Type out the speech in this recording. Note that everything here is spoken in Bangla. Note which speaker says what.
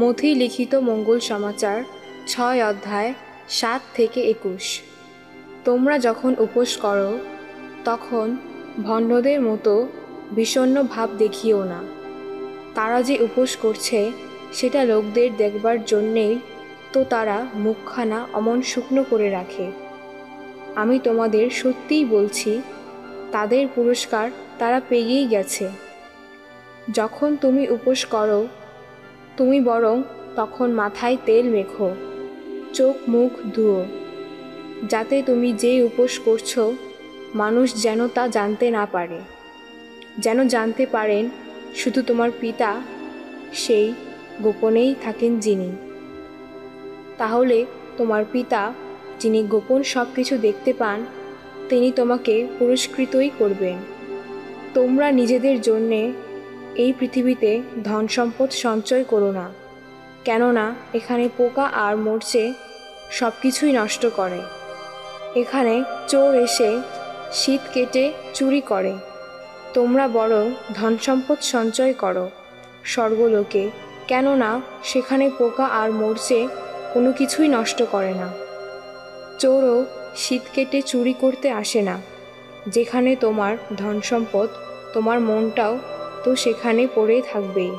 Speaker 1: মথি লিখিত মঙ্গল সমাচার 6 অধ্যায় 7 থেকে 21। তোমরা যখন উপোস করো তখন ভণ্ডদের মতো বিষণ্ণ ভাব দেখিও না। তারা যে উপোস করছে সেটা লোকদের দেখবার জন্যেই তো তারা মুখখানা অমন শুকনো করে রাখে। আমি তোমাদের সত্যিই বলছি, তাদের পুরস্কার তারা পেয়েই গেছে। যখন তুমি উপোস করো তুমি বরং তখন মাথায় তেল মেখো, চোখ মুখ ধুও, যাতে তুমি যে উপোস করছো মানুষ যেন তা জানতে না পারে। যেন জানতে পারেন শুধু তোমার পিতা সেই গোপনেই থাকেন যিনি। তাহলে তোমার পিতা যিনি গোপন সব কিছু দেখতে পান তিনি তোমাকে পুরস্কৃতই করবেন। তোমরা নিজেদের জন্যে এই পৃথিবীতে ধন সম্পদ সঞ্চয় করো না, কেননা এখানে পোকা আর মরচে সব কিছুই নষ্ট করে। এখানে চোর এসে শীত কেটে চুরি করে। তোমরা বরং ধন সম্পদ সঞ্চয় করো স্বর্গলোকে, কেননা সেখানে পোকা আর মরচে কোনো কিছুই নষ্ট করে না। চোরও শীত কেটে চুরি করতে আসে না। যেখানে তোমার ধন সম্পদ তোমার মনটাও তো সেখানে পড়ে থাকবেই।